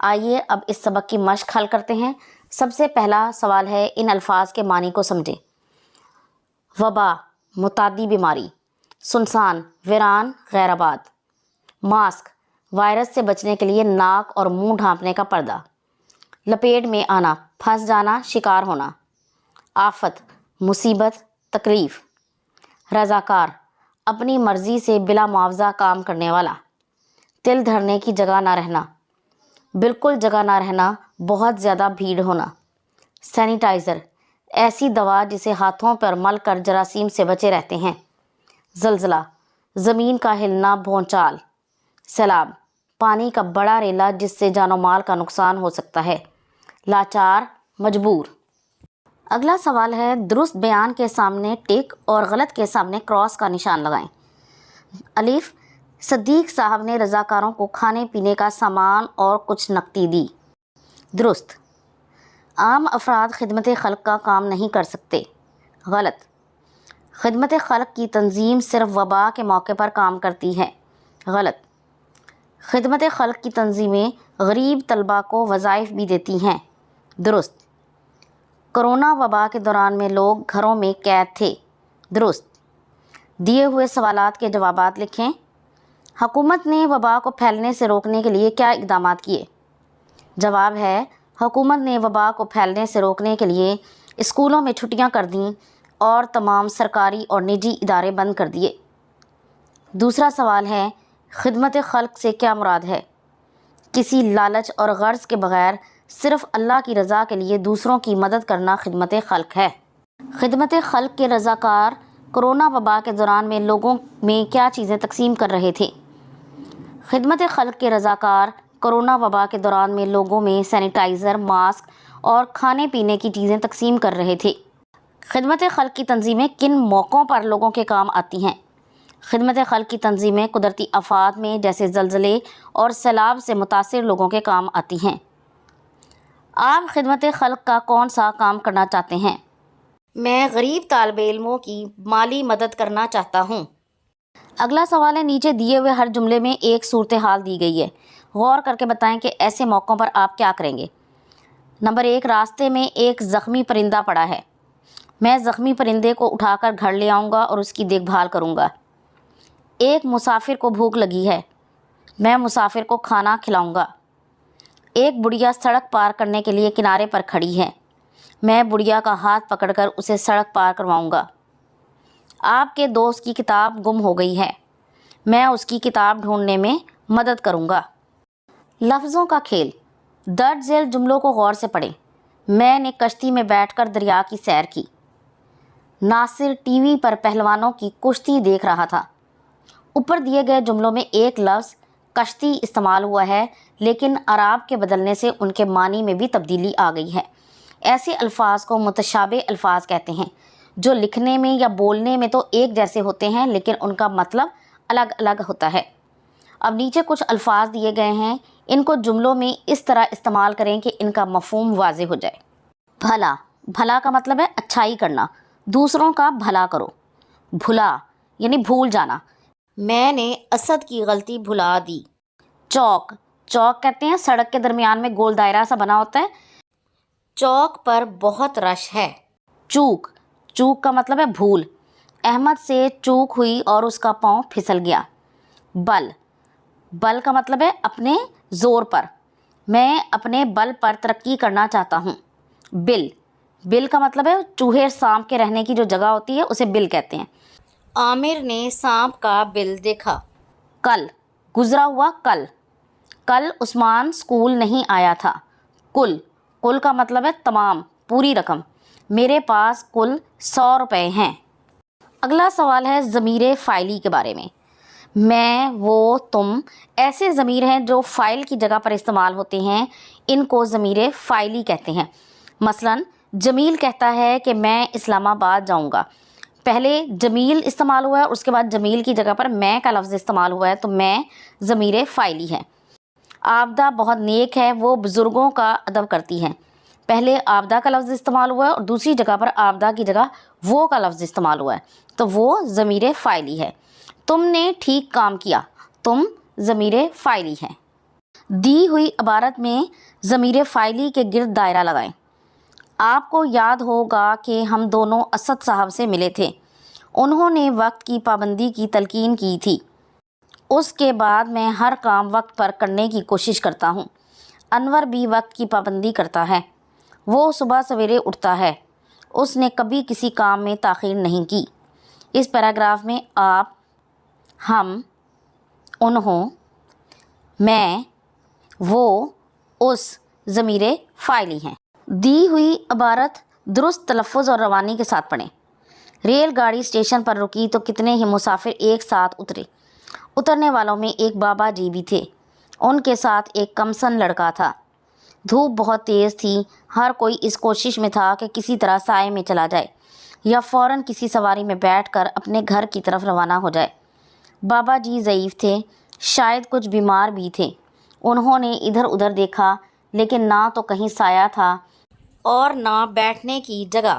آئیے اب اس سبق کی مشق حل کرتے ہیں۔ سب سے پہلا سوال ہے، ان الفاظ کے معنی کو سمجھیں۔ وبا، متعدی بیماری۔ سنسان، ویران، غیر آباد۔ ماسک، وائرس سے بچنے کے لیے ناک اور منہ ڈھانپنے کا پردہ۔ لپیٹ میں آنا، پھنس جانا، شکار ہونا۔ آفت، مصیبت، تکلیف۔ رضاکار، اپنی مرضی سے بلا معاوضہ کام کرنے والا۔ تل دھرنے کی جگہ نہ رہنا، بالکل جگہ نہ رہنا، بہت زیادہ بھیڑ ہونا۔ سینیٹائزر، ایسی دوا جسے ہاتھوں پر مل کر جراثیم سے بچے رہتے ہیں۔ زلزلہ، زمین کا ہلنا، بھونچال۔ سیلاب، پانی کا بڑا ریلا جس سے جان و مال کا نقصان ہو سکتا ہے۔ لاچار، مجبور۔ اگلا سوال ہے، درست بیان کے سامنے ٹک اور غلط کے سامنے کراس کا نشان لگائیں۔ الف، صدیق صاحب نے رضاکاروں کو کھانے پینے کا سامان اور کچھ نقدی دی۔ درست۔ عام افراد خدمت خلق کا کام نہیں کر سکتے۔ غلط۔ خدمت خلق کی تنظیم صرف وبا کے موقع پر کام کرتی ہے۔ غلط۔ خدمت خلق کی تنظیمیں غریب طلباء کو وظائف بھی دیتی ہیں۔ درست۔ کرونا وبا کے دوران میں لوگ گھروں میں قید تھے۔ درست۔ دیے ہوئے سوالات کے جوابات لکھیں۔ حکومت نے وبا کو پھیلنے سے روکنے کے لیے کیا اقدامات کیے؟ جواب ہے، حکومت نے وبا کو پھیلنے سے روکنے کے لیے اسکولوں میں چھٹیاں کر دیں اور تمام سرکاری اور نجی ادارے بند کر دیے۔ دوسرا سوال ہے، خدمت خلق سے کیا مراد ہے؟ کسی لالچ اور غرض کے بغیر صرف اللہ کی رضا کے لیے دوسروں کی مدد کرنا خدمت خلق ہے۔ خدمت خلق کے رضاکار کرونا وبا کے دوران میں لوگوں میں کیا چیزیں تقسیم کر رہے تھے؟ خدمت خلق کے رضاکار کرونا وبا کے دوران میں لوگوں میں سینیٹائزر، ماسک اور کھانے پینے کی چیزیں تقسیم کر رہے تھے۔ خدمت خلق کی تنظیمیں کن موقعوں پر لوگوں کے کام آتی ہیں؟ خدمت خلق کی تنظیمیں قدرتی آفات میں جیسے زلزلے اور سیلاب سے متاثر لوگوں کے کام آتی ہیں۔ آپ خدمت خلق کا کون سا کام کرنا چاہتے ہیں؟ میں غریب طالب علموں کی مالی مدد کرنا چاہتا ہوں۔ اگلا سوال ہے، نیچے دیے ہوئے ہر جملے میں ایک صورتحال دی گئی ہے، غور کر کے بتائیں کہ ایسے موقعوں پر آپ کیا کریں گے۔ نمبر 1، راستے میں ایک زخمی پرندہ پڑا ہے، میں زخمی پرندے کو اٹھا کر گھر لے آؤں گا اور اس کی دیکھ بھال کروں گا۔ ایک مسافر کو بھوک لگی ہے، میں مسافر کو کھانا کھلاؤں گا۔ ایک بڑھیا سڑک پار کرنے کے لیے کنارے پر کھڑی ہے، میں بڑھیا کا ہاتھ پکڑ کر اسے سڑک پار کرواؤں گا۔ آپ کے دوست کی کتاب گم ہو گئی ہے، میں اس کی کتاب ڈھونڈنے میں مدد کروں گا۔ لفظوں کا کھیل، درج ذیل جملوں کو غور سے پڑھیں۔ میں نے کشتی میں بیٹھ کر دریا کی سیر کی۔ ناصر ٹی وی پر پہلوانوں کی کشتی دیکھ رہا تھا۔ اوپر دیے گئے جملوں میں ایک لفظ کشتی استعمال ہوا ہے، لیکن اعراب کے بدلنے سے ان کے معنی میں بھی تبدیلی آ گئی ہے۔ ایسے الفاظ کو متشابہ الفاظ کہتے ہیں، جو لکھنے میں یا بولنے میں تو ایک جیسے ہوتے ہیں لیکن ان کا مطلب الگ الگ ہوتا ہے۔ اب نیچے کچھ الفاظ دیے گئے ہیں، ان کو جملوں میں اس طرح استعمال کریں کہ ان کا مفہوم واضح ہو جائے۔ بھلا، بھلا کا مطلب ہے اچھائی کرنا، دوسروں کا بھلا کرو۔ بھلا یعنی بھول جانا، میں نے اسد کی غلطی بھلا دی۔ چوک، چوک کہتے ہیں سڑک کے درمیان میں گول دائرہ سا بنا ہوتا ہے، چوک پر بہت رش ہے۔ چوک، چوک کا مطلب ہے بھول، احمد سے چوک ہوئی اور اس کا پاؤں پھسل گیا۔ بل، بل کا مطلب ہے اپنے زور پر، میں اپنے بل پر ترقی کرنا چاہتا ہوں۔ بل، بل کا مطلب ہے چوہے سانپ کے رہنے کی جو جگہ ہوتی ہے اسے بل کہتے ہیں۔ عامر نے سانپ کا بل دیکھا۔ کل، گزرا ہوا کل، کل عثمان اسکول نہیں آیا تھا۔ کل، کل کا مطلب ہے تمام، پوری رقم، میرے پاس کل 100 روپے ہیں۔ اگلا سوال ہے ضمیر فاعلی کے بارے میں، وہ، تم ایسے ضمیر ہیں جو فاعل کی جگہ پر استعمال ہوتے ہیں، ان کو ضمیر فاعلی کہتے ہیں۔ مثلاً جمیل کہتا ہے کہ میں اسلام آباد جاؤں گا، پہلے جمیل استعمال ہوا ہے اور اس کے بعد جمیل کی جگہ پر میں کا لفظ استعمال ہوا ہے، تو میں ضمیر فاعلی ہے۔ عابدہ بہت نیک ہے، وہ بزرگوں کا ادب کرتی ہے، پہلے عابدہ کا لفظ استعمال ہوا ہے اور دوسری جگہ پر عابدہ کی جگہ وہ کا لفظ استعمال ہوا ہے، تو وہ ضمیر فاعلی ہے۔ تم نے ٹھیک کام کیا، تم ضمیر فاعلی ہے۔ دی ہوئی عبارت میں ضمیر فاعلی کے گرد دائرہ لگائیں۔ آپ کو یاد ہوگا کہ ہم دونوں اسد صاحب سے ملے تھے۔ انہوں نے وقت کی پابندی کی تلقین کی تھی۔ اس کے بعد میں ہر کام وقت پر کرنے کی کوشش کرتا ہوں۔ انور بھی وقت کی پابندی کرتا ہے۔ وہ صبح سویرے اٹھتا ہے۔ اس نے کبھی کسی کام میں تاخیر نہیں کی۔ اس پیراگراف میں آپ، ہم، انہوں، میں، وہ، اس ضمیر فاعلی ہیں۔ دی ہوئی عبارت درست تلفظ اور روانی کے ساتھ پڑھیں۔ ریل گاڑی اسٹیشن پر رکی تو کتنے ہی مسافر ایک ساتھ اترے۔ اترنے والوں میں ایک بابا جی بھی تھے۔ ان کے ساتھ ایک کمسن لڑکا تھا۔ دھوپ بہت تیز تھی۔ ہر کوئی اس کوشش میں تھا کہ کسی طرح سائے میں چلا جائے یا فوراً کسی سواری میں بیٹھ کر اپنے گھر کی طرف روانہ ہو جائے۔ بابا جی ضعیف تھے، شاید کچھ بیمار بھی تھے۔ انہوں نے ادھر ادھر دیکھا لیکن نہ تو کہیں سایہ تھا اور نہ بیٹھنے کی جگہ۔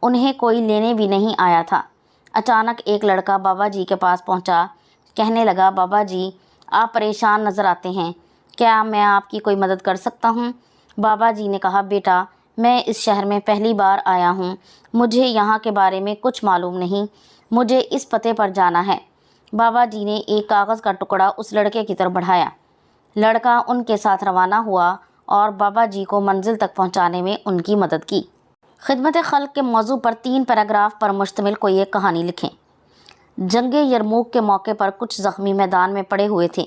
انہیں کوئی لینے بھی نہیں آیا تھا۔ اچانک ایک لڑکا بابا جی کے پاس پہنچا۔ کہنے لگا، بابا جی آپ پریشان نظر آتے ہیں، کیا میں آپ کی کوئی مدد کر سکتا ہوں؟ بابا جی نے کہا، بیٹا میں اس شہر میں پہلی بار آیا ہوں، مجھے یہاں کے بارے میں کچھ معلوم نہیں، مجھے اس پتے پر جانا ہے۔ بابا جی نے ایک کاغذ کا ٹکڑا اس لڑکے کی طرف بڑھایا۔ لڑکا ان کے ساتھ روانہ ہوا اور بابا جی کو منزل تک پہنچانے میں ان کی مدد کی۔ خدمت خلق کے موضوع پر 3 پیراگراف پر مشتمل کوئی ایک کہانی لکھیں۔ جنگ یرموک کے موقع پر کچھ زخمی میدان میں پڑے ہوئے تھے۔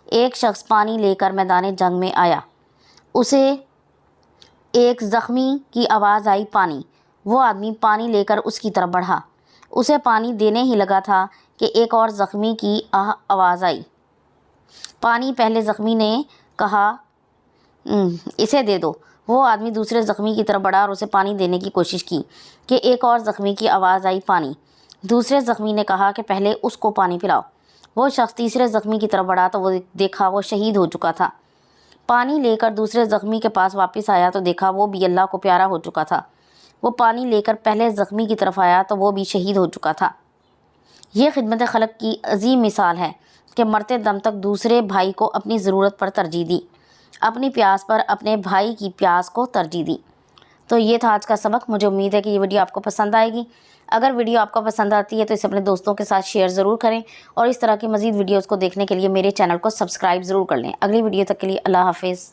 ایک شخص پانی لے کر میدان جنگ میں آیا۔ اسے ایک زخمی کی آواز آئی، پانی۔ وہ آدمی پانی لے کر اس کی طرف بڑھا۔ اسے پانی دینے ہی لگا تھا کہ ایک اور زخمی کی آواز آئی، پانی۔ پہلے زخمی نے کہا، اسے دے دو۔ وہ آدمی دوسرے زخمی کی طرف بڑھا اور اسے پانی دینے کی کوشش کی کہ ایک اور زخمی کی آواز آئی، پانی۔ دوسرے زخمی نے کہا کہ پہلے اس کو پانی پلاؤ۔ وہ شخص تیسرے زخمی کی طرف بڑھا تو وہ دیکھا وہ شہید ہو چکا تھا۔ پانی لے کر دوسرے زخمی کے پاس واپس آیا تو دیکھا وہ بھی اللہ کو پیارا ہو چکا تھا۔ وہ پانی لے کر پہلے زخمی کی طرف آیا تو وہ بھی شہید ہو چکا تھا۔ یہ خدمت خلق کی عظیم مثال ہے کہ مرتے دم تک دوسرے بھائی کو اپنی ضرورت پر ترجیح دی، اپنی پیاس پر اپنے بھائی کی پیاس کو ترجیح دی۔ تو یہ تھا آج کا سبق۔ مجھے امید ہے کہ یہ ویڈیو آپ کو پسند آئے گی۔ اگر ویڈیو آپ کو پسند آتی ہے تو اسے اپنے دوستوں کے ساتھ شیئر ضرور کریں اور اس طرح کی مزید ویڈیوز کو دیکھنے کے لیے میرے چینل کو سبسکرائب ضرور کر لیں۔ اگلی ویڈیو تک کے لیے اللہ حافظ۔